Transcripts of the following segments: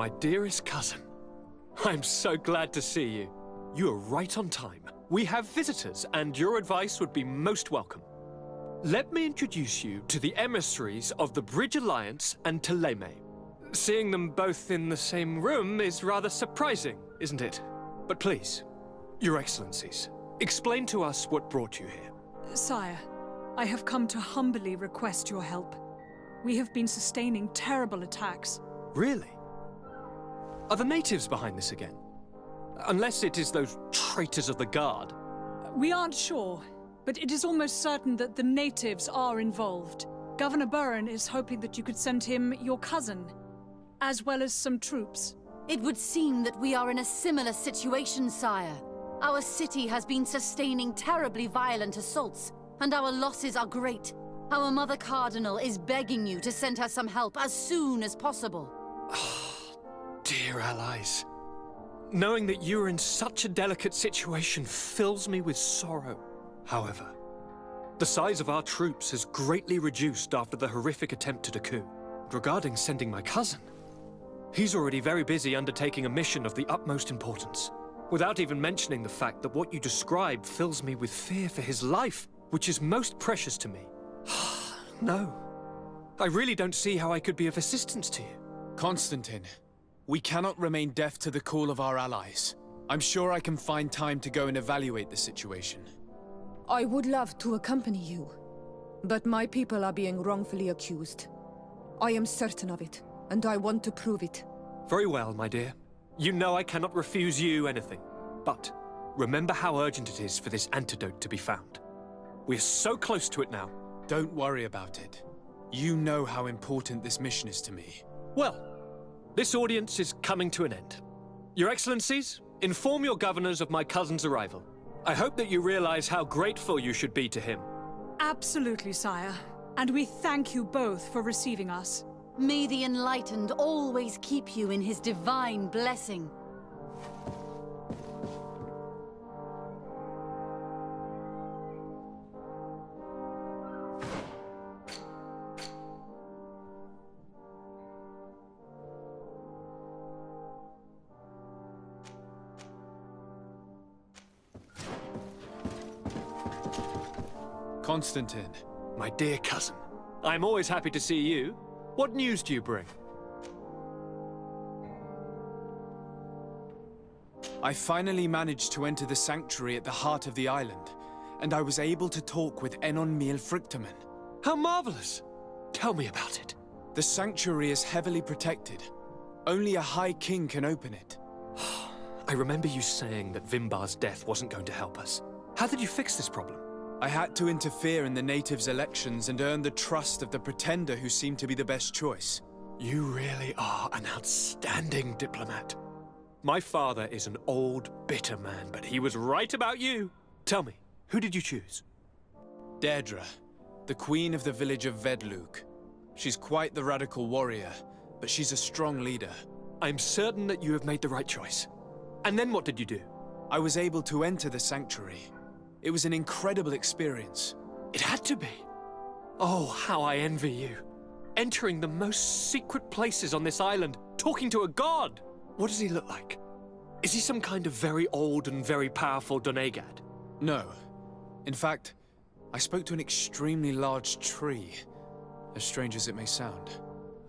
my dearest cousin. I'm so glad to see you. You are right on time. We have visitors, and your advice would be most welcome. Let me introduce you to the emissaries of the Bridge Alliance and Teleme. Seeing them both in the same room is rather surprising, isn't it? But please, Your Excellencies, explain to us what brought you here. Sire, I have come to humbly request your help. We have been sustaining terrible attacks. Really? Are the natives behind this again? Unless it is those traitors of the Guard. We aren't sure, but it is almost certain that the natives are involved. Governor Burren is hoping that you could send him your cousin, as well as some troops. It would seem that we are in a similar situation, sire. Our city has been sustaining terribly violent assaults, and our losses are great. Our Mother Cardinal is begging you to send her some help as soon as possible. Dear allies, knowing that you are in such a delicate situation fills me with sorrow. However, the size of our troops has greatly reduced after the horrific attempt at a coup. Regarding sending my cousin, he's already very busy undertaking a mission of the utmost importance, without even mentioning the fact that what you described fills me with fear for his life, which is most precious to me. No, I really don't see how I could be of assistance to you. Constantine, we cannot remain deaf to the call of our allies. I'm sure I can find time to go and evaluate the situation. I would love to accompany you, but my people are being wrongfully accused. I am certain of it, and I want to prove it. Very well, my dear. You know I cannot refuse you anything. But remember how urgent it is for this antidote to be found. We're so close to it now. Don't worry about it. You know how important this mission is to me. Well, this audience is coming to an end. Your Excellencies, inform your governors of my cousin's arrival. I hope that you realize how grateful you should be to him. Absolutely, sire. And we thank you both for receiving us. May the Enlightened always keep you in his divine blessing. Constantine. My dear cousin, I'm always happy to see you. What news do you bring? I finally managed to enter the sanctuary at the heart of the island, and I was able to talk with Enon Miel Frictamen. How marvelous! Tell me about it. The sanctuary is heavily protected. Only a High King can open it. I remember you saying that Vimbar's death wasn't going to help us. How did you fix this problem? I had to interfere in the natives' elections and earn the trust of the pretender who seemed to be the best choice. You really are an outstanding diplomat. My father is an old, bitter man, but he was right about you. Tell me, who did you choose? Deirdre, the queen of the village of Vedluk. She's quite the radical warrior, but she's a strong leader. I'm certain that you have made the right choice. And then what did you do? I was able to enter the sanctuary. It was an incredible experience. It had to be. Oh, how I envy you. Entering the most secret places on this island, talking to a god. What does he look like? Is he some kind of very old and very powerful Donegad? No. In fact, I spoke to an extremely large tree, as strange as it may sound.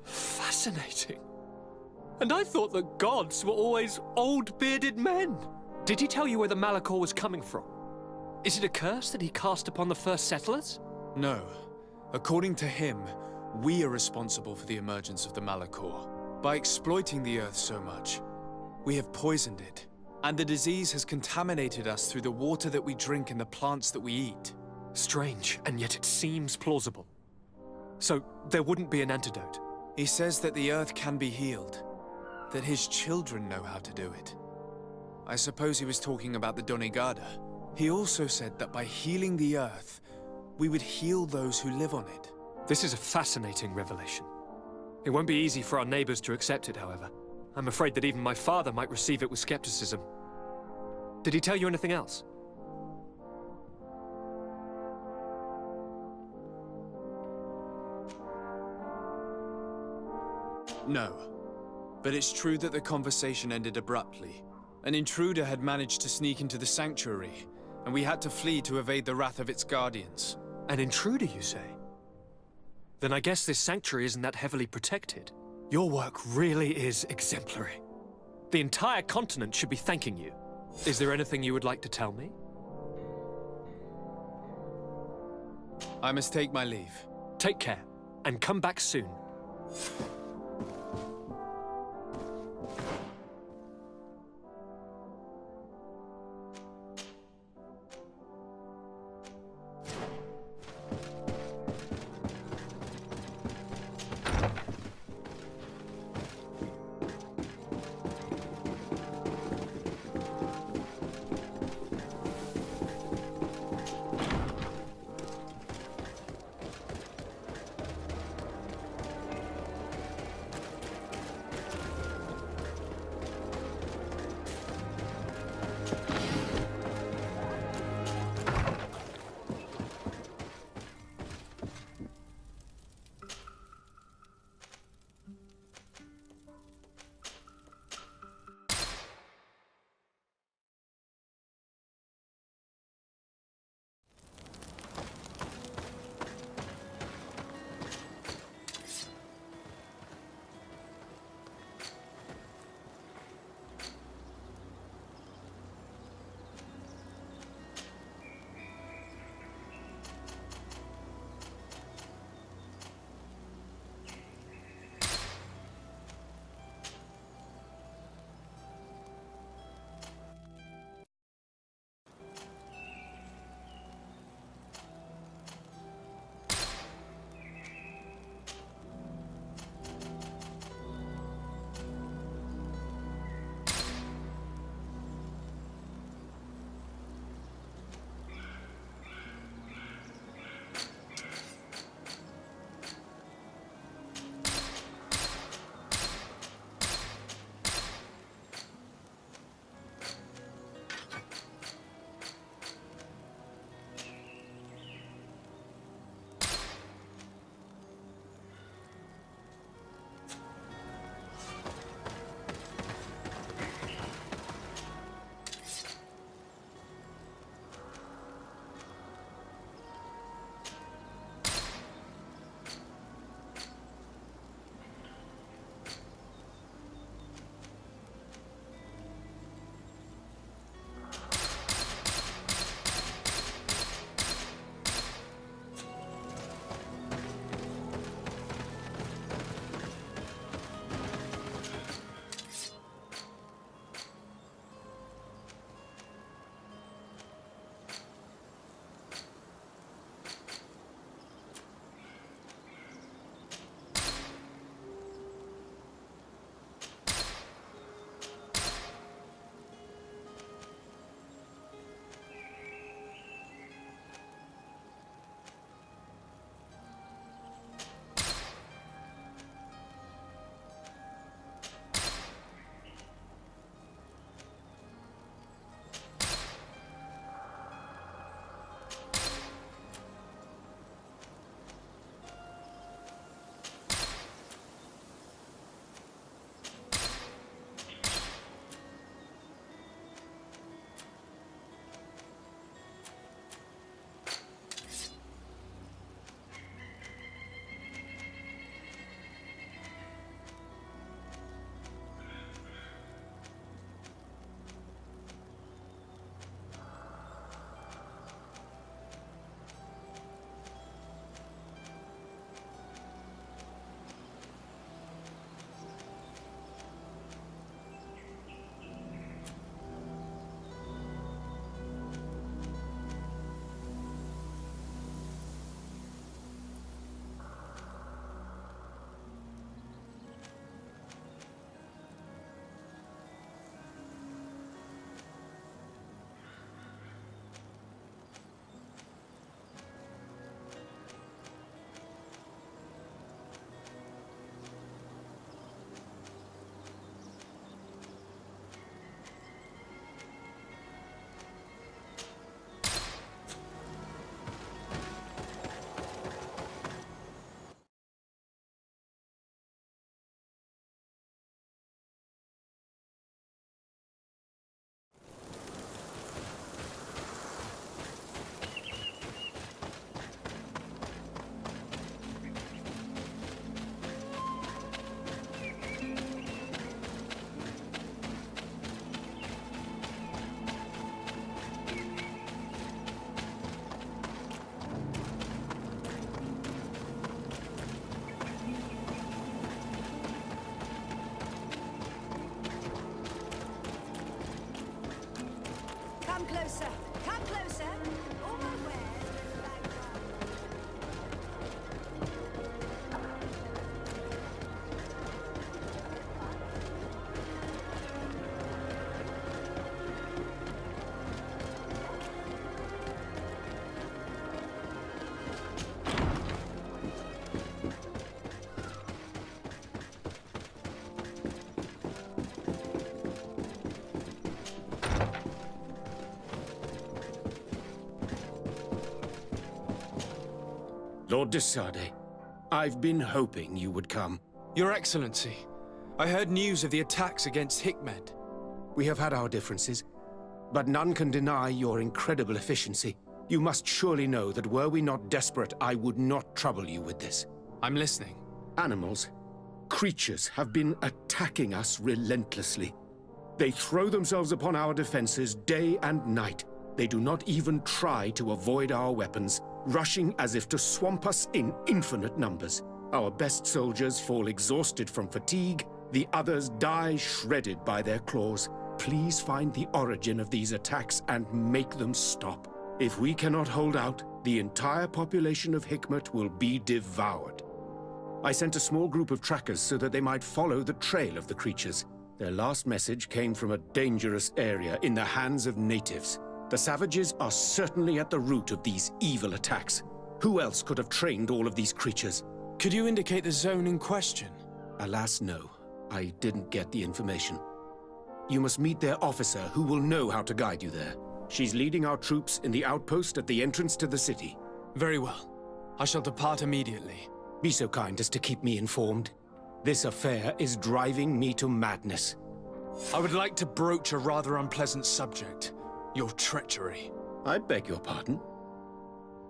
Fascinating. And I thought that gods were always old, bearded men. Did he tell you where the Malachor was coming from? Is it a curse that he cast upon the first settlers? No. According to him, we are responsible for the emergence of the Malachor. By exploiting the Earth so much, we have poisoned it. And the disease has contaminated us through the water that we drink and the plants that we eat. Strange, and yet it seems plausible. So, there wouldn't be an antidote? He says that the Earth can be healed. That his children know how to do it. I suppose he was talking about the Donegada. He also said that by healing the Earth, we would heal those who live on it. This is a fascinating revelation. It won't be easy for our neighbors to accept it, however. I'm afraid that even my father might receive it with skepticism. Did he tell you anything else? No. But it's true that the conversation ended abruptly. An intruder had managed to sneak into the sanctuary, and we had to flee to evade the wrath of its guardians. An intruder, you say? Then I guess this sanctuary isn't that heavily protected. Your work really is exemplary. The entire continent should be thanking you. Is there anything you would like to tell me? I must take my leave. Take care, and come back soon. Come closer. Come closer. All my wares will lag down. Lord de Sade, I've been hoping you would come. Your Excellency, I heard news of the attacks against Hikmet. We have had our differences, but none can deny your incredible efficiency. You must surely know that were we not desperate, I would not trouble you with this. I'm listening. Animals, creatures have been attacking us relentlessly. They throw themselves upon our defenses day and night. They do not even try to avoid our weapons, rushing as if to swamp us in infinite numbers. Our best soldiers fall exhausted from fatigue, the others die shredded by their claws. Please find the origin of these attacks and make them stop. If we cannot hold out, the entire population of Hikmet will be devoured. I sent a small group of trackers so that they might follow the trail of the creatures. Their last message came from a dangerous area in the hands of natives. The savages are certainly at the root of these evil attacks. Who else could have trained all of these creatures? Could you indicate the zone in question? Alas, no. I didn't get the information. You must meet their officer, who will know how to guide you there. She's leading our troops in the outpost at the entrance to the city. Very well. I shall depart immediately. Be so kind as to keep me informed. This affair is driving me to madness. I would like to broach a rather unpleasant subject. Your treachery. I beg your pardon?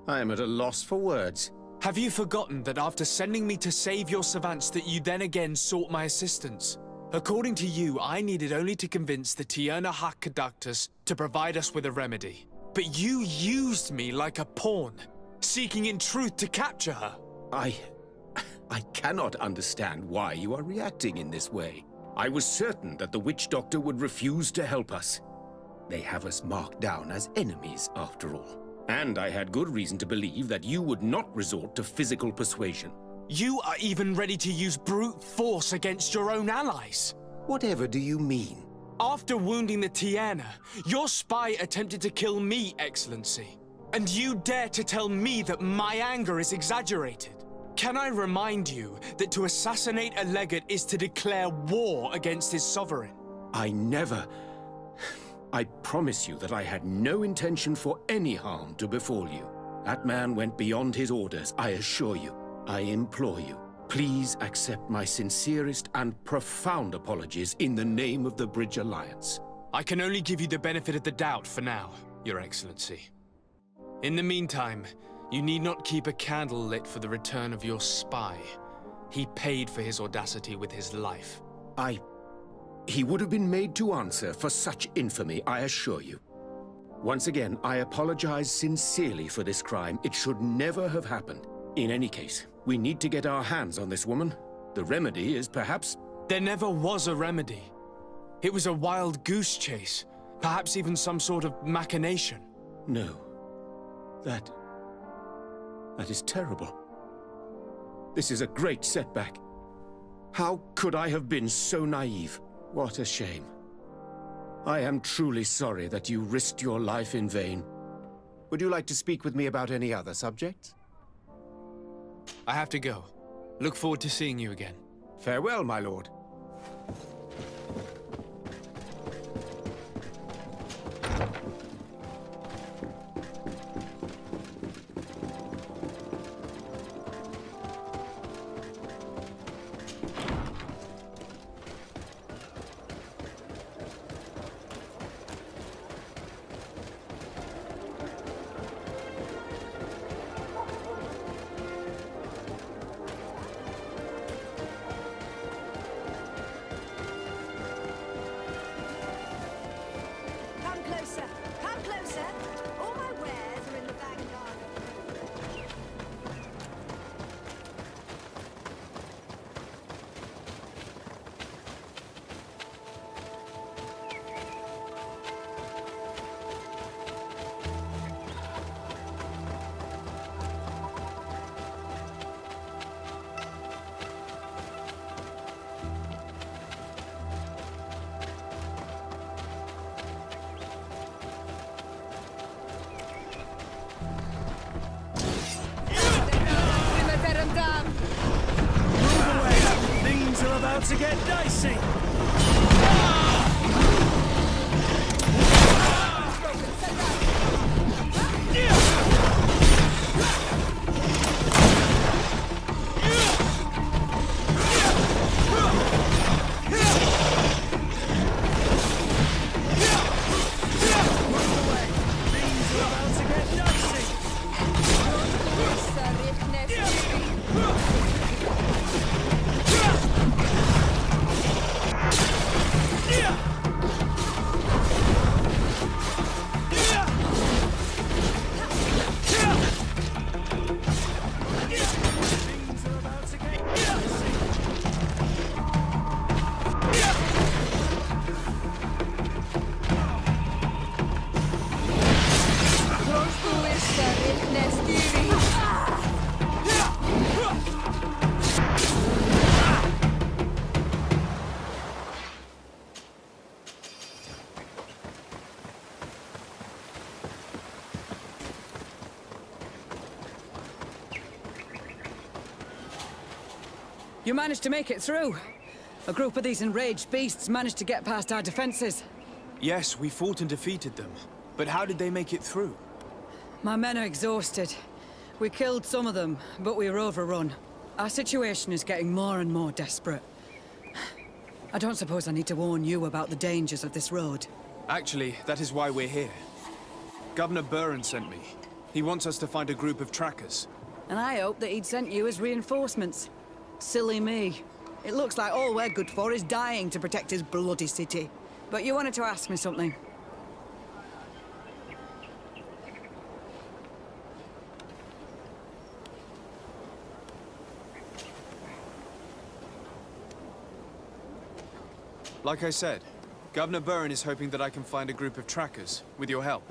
I am at a loss for words. Have you forgotten that after sending me to save your savants that you then again sought my assistance? According to you, I needed only to convince the Tierna Conductus to provide us with a remedy. But you used me like a pawn, seeking in truth to capture her. I cannot understand why you are reacting in this way. I was certain that the witch doctor would refuse to help us. They have us marked down as enemies, after all. And I had good reason to believe that you would not resort to physical persuasion. You are even ready to use brute force against your own allies. Whatever do you mean? After wounding the Tierna, your spy attempted to kill me, Excellency. And you dare to tell me that my anger is exaggerated? Can I remind you that to assassinate a legate is to declare war against his sovereign? I promise you that I had no intention for any harm to befall you. That man went beyond his orders, I assure you. I implore you, please accept my sincerest and profound apologies in the name of the Bridge Alliance. I can only give you the benefit of the doubt for now, Your Excellency. In the meantime, you need not keep a candle lit for the return of your spy. He paid for his audacity with his life. He would have been made to answer for such infamy, I assure you. Once again, I apologize sincerely for this crime. It should never have happened. In any case, we need to get our hands on this woman. The remedy is perhaps... There never was a remedy. It was a wild goose chase. Perhaps even some sort of machination. No. That is terrible. This is a great setback. How could I have been so naive? What a shame. I am truly sorry that you risked your life in vain. Would you like to speak with me about any other subjects? I have to go. Look forward to seeing you again. Farewell, my lord. to get dicey! You managed to make it through. A group of these enraged beasts managed to get past our defenses. Yes, we fought and defeated them. But how did they make it through? My men are exhausted. We killed some of them, but we were overrun. Our situation is getting more and more desperate. I don't suppose I need to warn you about the dangers of this road. Actually, that is why we're here. Governor Buren sent me. He wants us to find a group of trackers. And I hope that he'd sent you as reinforcements. Silly me. It looks like all we're good for is dying to protect his bloody city. But you wanted to ask me something. Like I said, Governor Buren is hoping that I can find a group of trackers, with your help.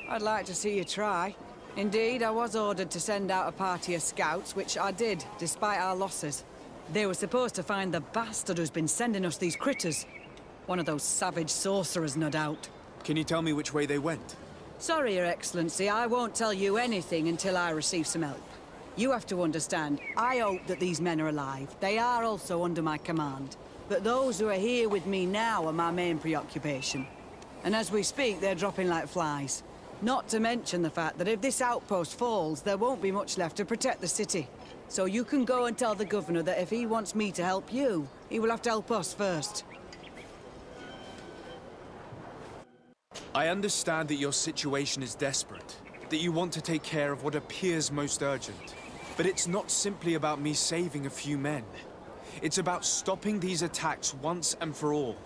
I'd like to see you try. Indeed, I was ordered to send out a party of scouts, which I did, despite our losses. They were supposed to find the bastard who's been sending us these critters. One of those savage sorcerers, no doubt. Can you tell me which way they went? Sorry, Your Excellency, I won't tell you anything until I receive some help. You have to understand, I hope that these men are alive. They are also under my command. But those who are here with me now are my main preoccupation. And as we speak, they're dropping like flies. Not to mention the fact that if this outpost falls, there won't be much left to protect the city. So you can go and tell the governor that if he wants me to help you, he will have to help us first. I understand that your situation is desperate, that you want to take care of what appears most urgent. But it's not simply about me saving a few men. It's about stopping these attacks once and for all.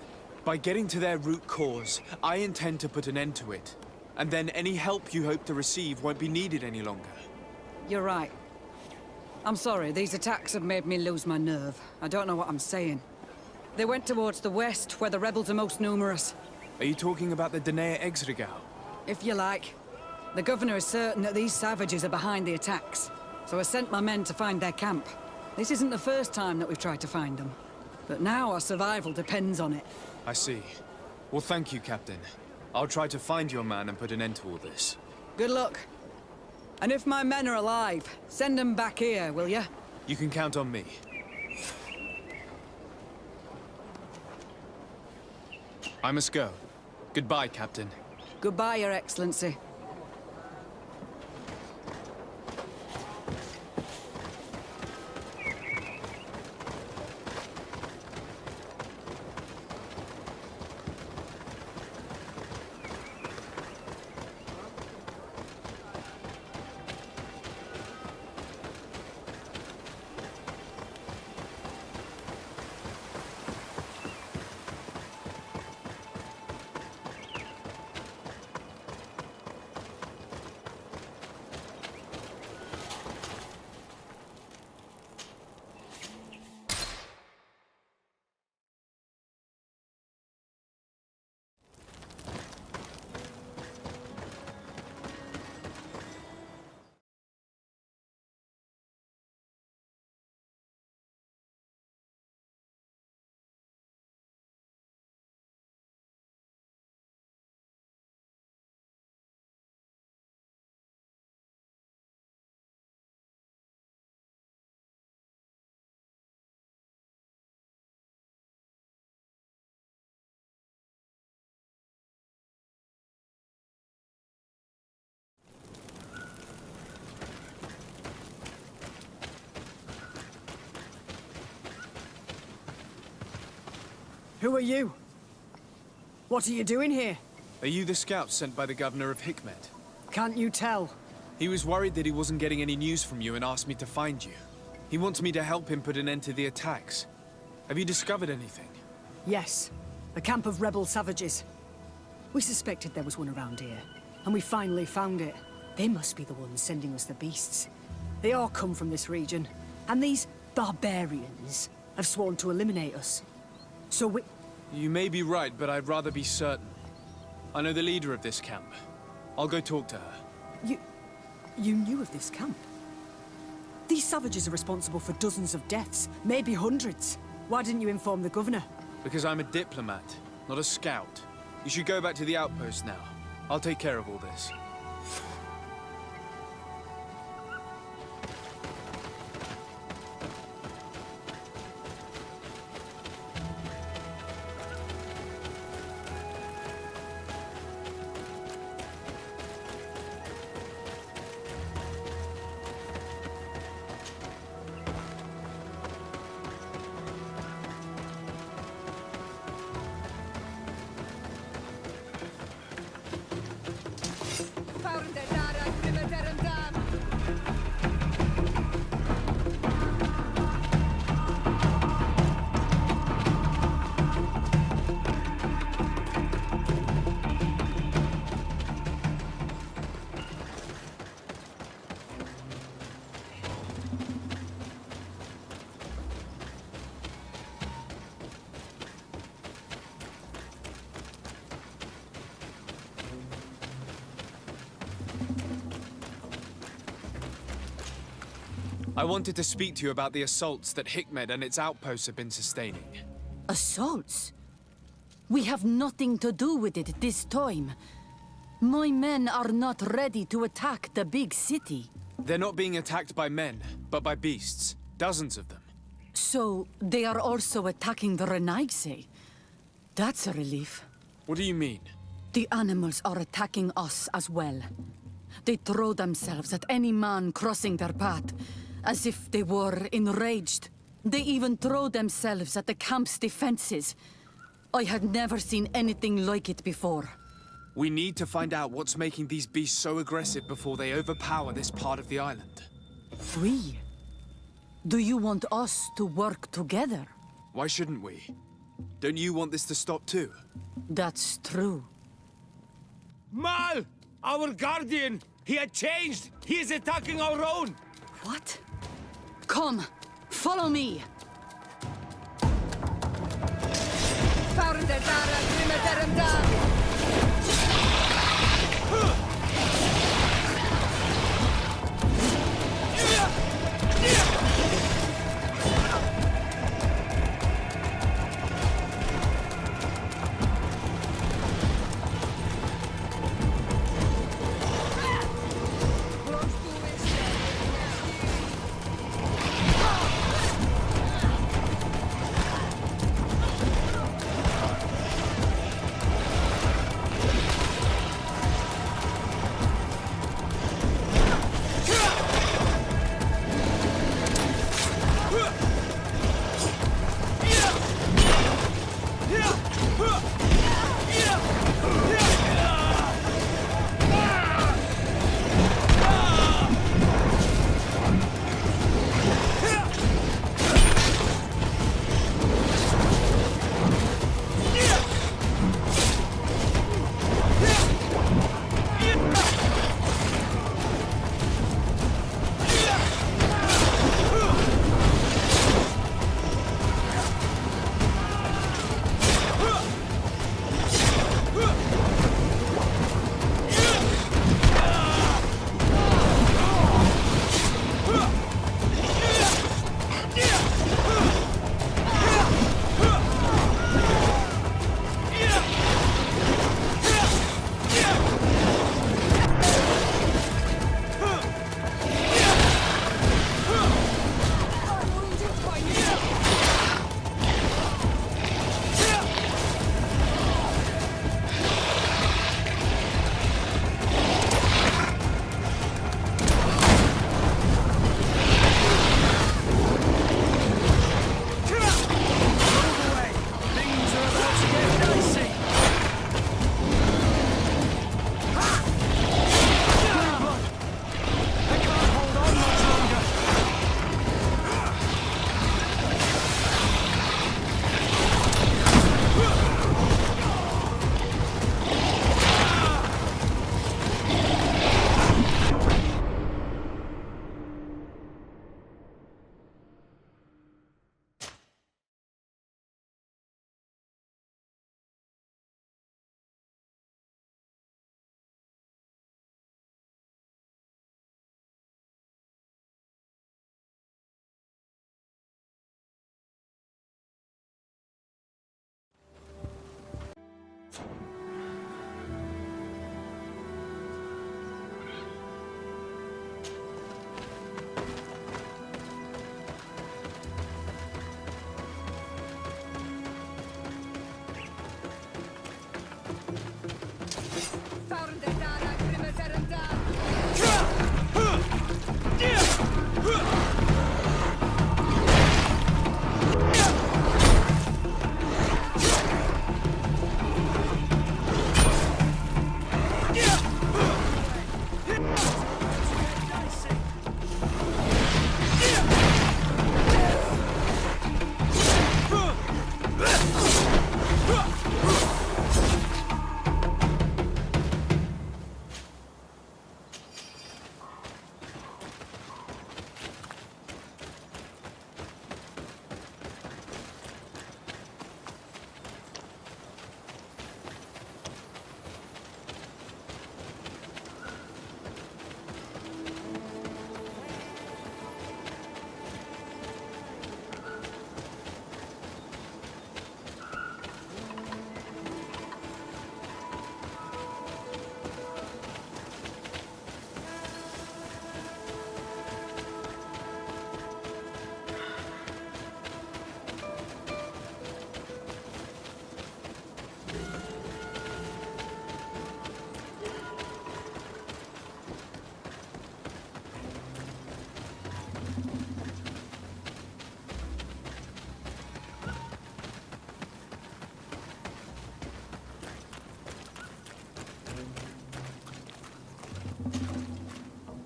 By getting to their root cause, I intend to put an end to it. And then any help you hope to receive won't be needed any longer. You're right. I'm sorry, these attacks have made me lose my nerve. I don't know what I'm saying. They went towards the west, where the rebels are most numerous. Are you talking about the Danea Exregao? If you like. The governor is certain that these savages are behind the attacks, so I sent my men to find their camp. This isn't the first time that we've tried to find them, but now our survival depends on it. I see. Well, thank you, Captain. I'll try to find your man and put an end to all this. Good luck. And if my men are alive, send them back here, will you? You can count on me. I must go. Goodbye, Captain. Goodbye, Your Excellency. Who are you? What are you doing here? Are you the scout sent by the governor of Hikmet? Can't you tell? He was worried that he wasn't getting any news from you and asked me to find you. He wants me to help him put an end to the attacks. Have you discovered anything? Yes. A camp of rebel savages. We suspected there was one around here, and we finally found it. They must be the ones sending us the beasts. They all come from this region, and these barbarians have sworn to eliminate us. So we... You may be right, but I'd rather be certain. I know the leader of this camp. I'll go talk to her. You knew of this camp? These savages are responsible for dozens of deaths, maybe hundreds. Why didn't you inform the governor? Because I'm a diplomat, not a scout. You should go back to the outpost now. I'll take care of all this. I wanted to speak to you about the assaults that Hikmet and its outposts have been sustaining. Assaults? We have nothing to do with it this time. My men are not ready to attack the big city. They're not being attacked by men, but by beasts. Dozens of them. So, they are also attacking the Renaigse. That's a relief. What do you mean? The animals are attacking us as well. They throw themselves at any man crossing their path, as if they were enraged. They even throw themselves at the camp's defenses. I had never seen anything like it before. We need to find out what's making these beasts so aggressive before they overpower this part of the island. We? Do you want us to work together? Why shouldn't we? Don't you want this to stop too? That's true. Mal! Our guardian! He had changed! He is attacking our own! What? Come, follow me!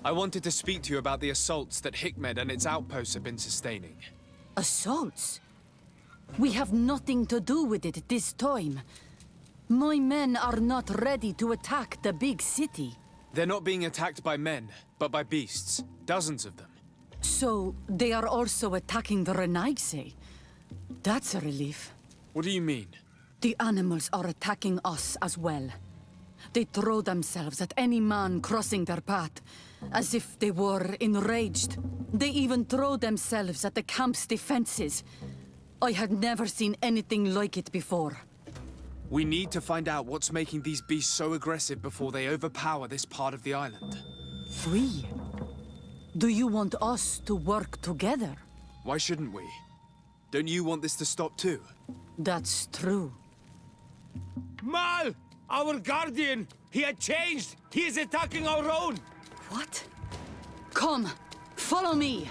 I wanted to speak to you about the assaults that Hikmet and its outposts have been sustaining. Assaults? We have nothing to do with it this time. My men are not ready to attack the big city. They're not being attacked by men, but by beasts. Dozens of them. So, they are also attacking the Renaigse. That's a relief. What do you mean? The animals are attacking us as well. They throw themselves at any man crossing their path, as if they were enraged. They even throw themselves at the camp's defenses. I had never seen anything like it before. We need to find out what's making these beasts so aggressive before they overpower this part of the island. We? Do you want us to work together? Why shouldn't we? Don't you want this to stop too? That's true. Mal! Our guardian! He had changed! He is attacking our own! What? Come, follow me!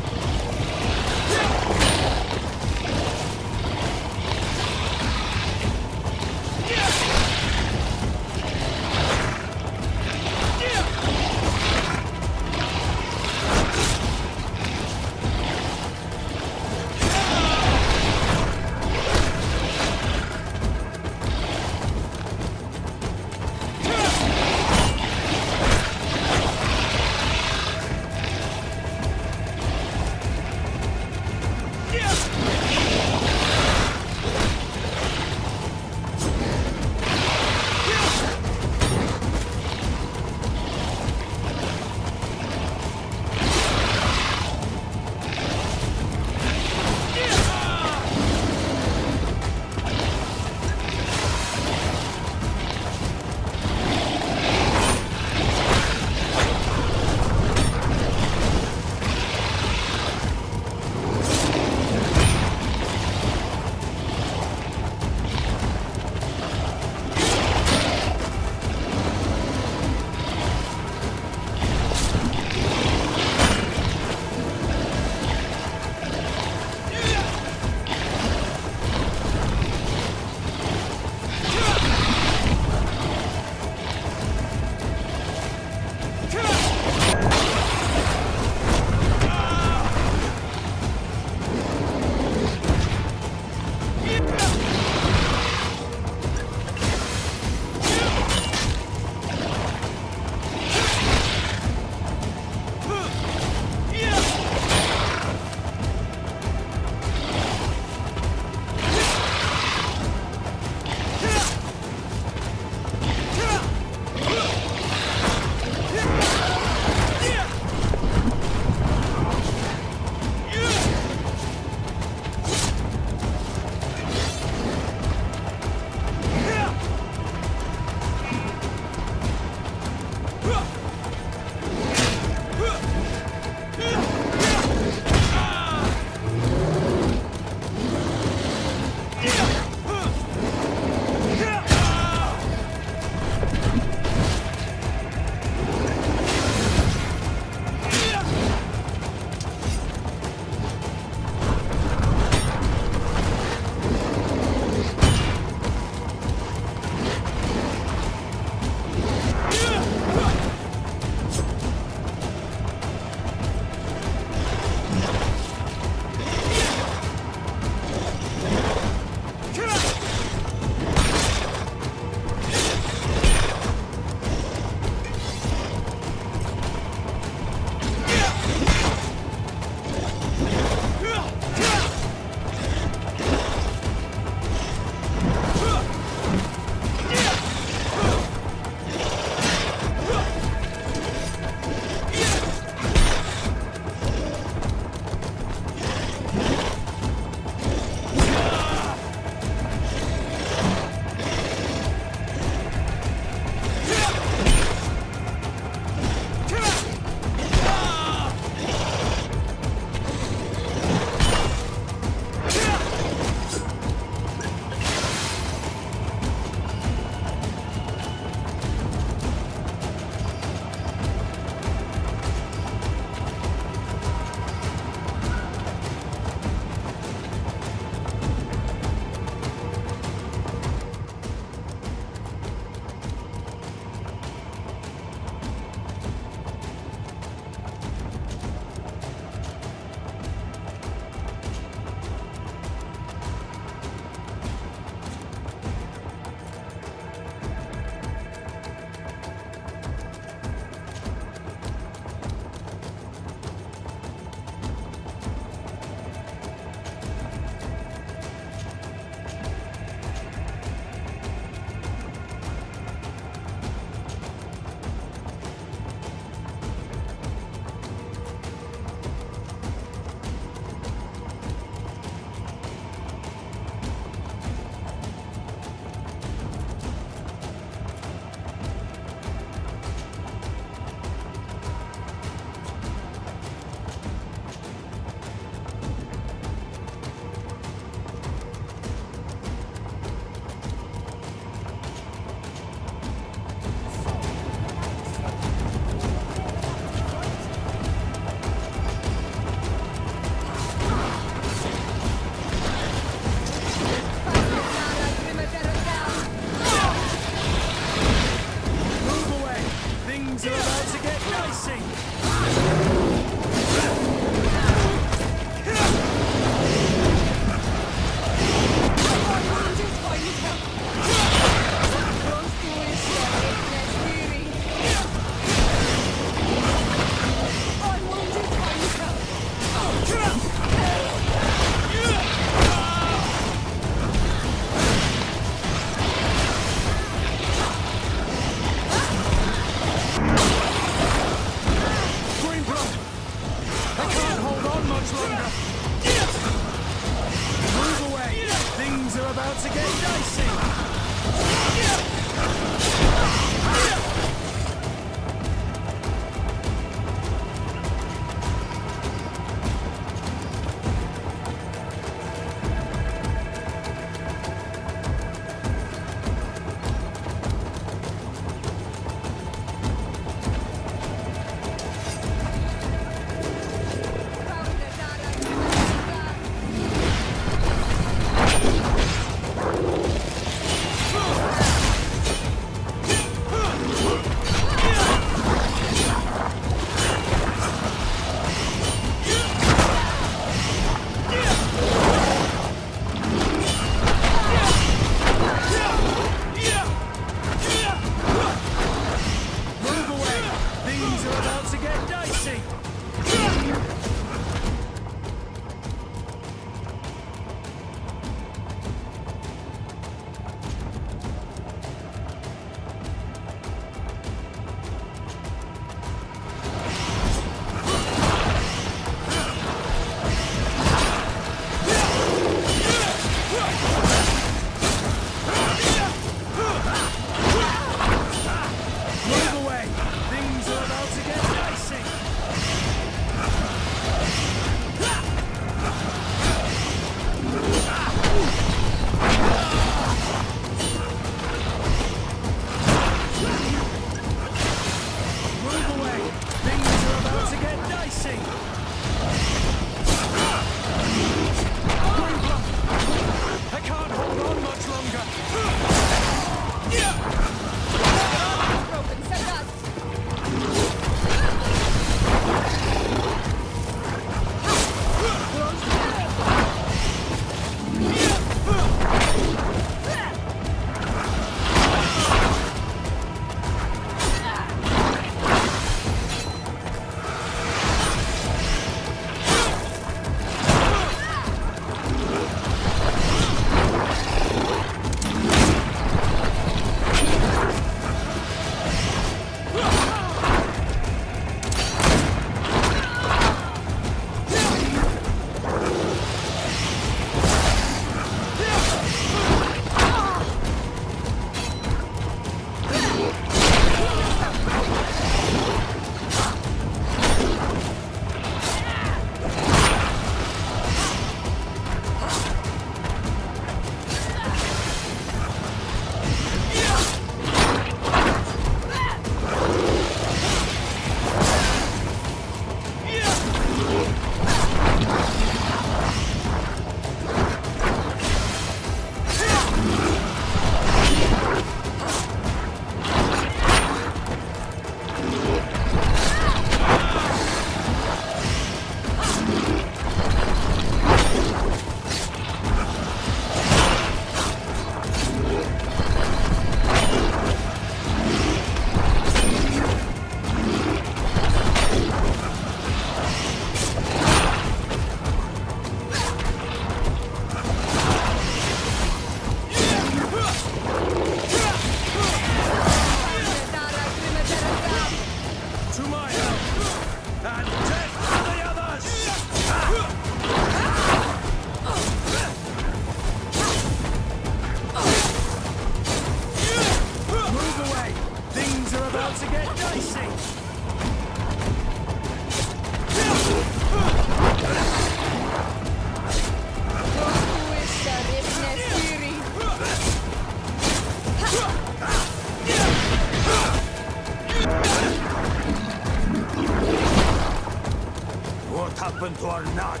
or not,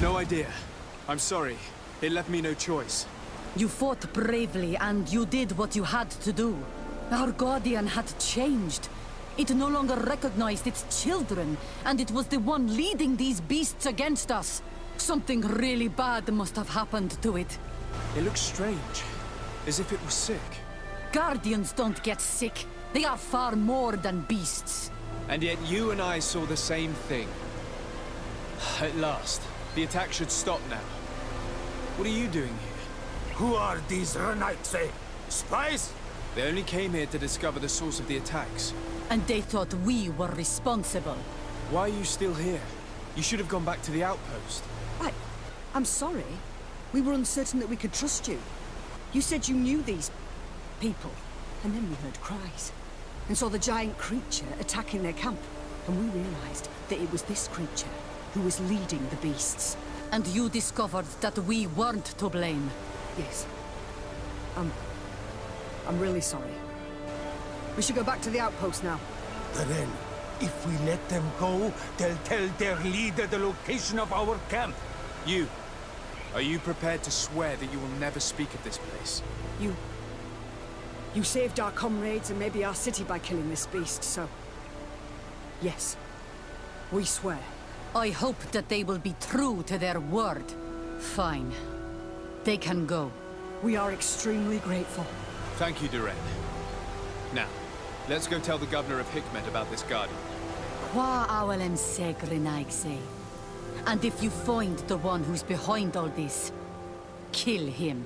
No idea. I'm sorry. It left me no choice. You fought bravely and you did what you had to do. Our Guardian had changed. It no longer recognized its children, and it was the one leading these beasts against us. Something really bad must have happened to it. It looks strange. As if it was sick. Guardians don't get sick. They are far more than beasts. And yet you and I saw the same thing. At last. The attack should stop now. What are you doing here? Who are these Renaitse? Spies? They only came here to discover the source of the attacks. And they thought we were responsible. Why are you still here? You should have gone back to the outpost. I'm sorry. We were uncertain that we could trust you. You said you knew these people, and then we heard cries, and saw the giant creature attacking their camp, and we realized that it was this creature who was leading the beasts. And you discovered that we weren't to blame. Yes. I'm really sorry. We should go back to the outpost now. Then, if we let them go, they'll tell their leader the location of our camp. You. Are you prepared to swear that you will never speak of this place? You saved our comrades and maybe our city by killing this beast, so... Yes. We swear. I hope that they will be true to their word. Fine. They can go. We are extremely grateful. Thank you, Duren. Now, let's go tell the governor of Hikmet about this guardian. Qua awalem segrenaigse. And if you find the one who's behind all this, kill him.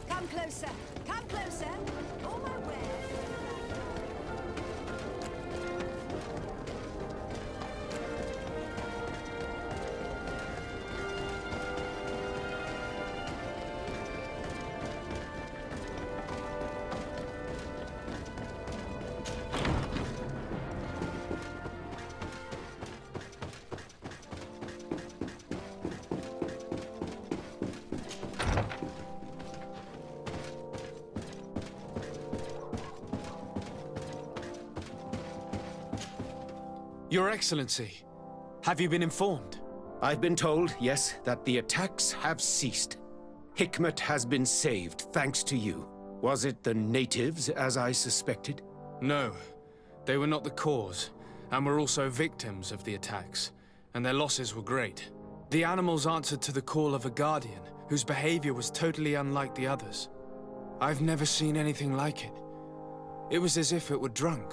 Come closer. Come closer. All my wares. Your Excellency, have you been informed? I've been told, yes, that the attacks have ceased. Hikmet has been saved, thanks to you. Was it the natives, as I suspected? No, they were not the cause, and were also victims of the attacks, and their losses were great. The animals answered to the call of a guardian, whose behavior was totally unlike the others. I've never seen anything like it. It was as if it were drunk,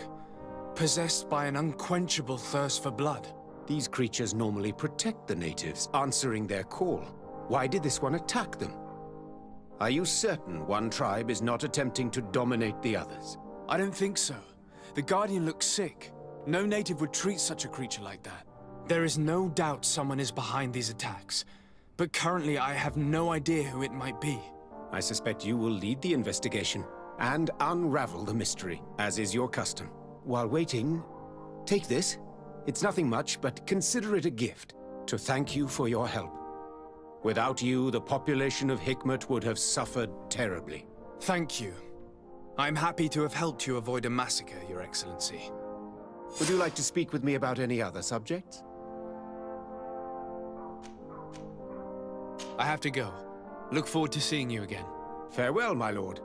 possessed by an unquenchable thirst for blood. These creatures normally protect the natives, answering their call. Why did this one attack them? Are you certain one tribe is not attempting to dominate the others? I don't think so. The Guardian looks sick. No native would treat such a creature like that. There is no doubt someone is behind these attacks, but currently I have no idea who it might be. I suspect you will lead the investigation and unravel the mystery, as is your custom. While waiting, take this. It's nothing much, but consider it a gift to thank you for your help. Without you, the population of Hikmet would have suffered terribly. Thank you. I'm happy to have helped you avoid a massacre, Your Excellency. Would you like to speak with me about any other subjects? I have to go. Look forward to seeing you again. Farewell, my lord.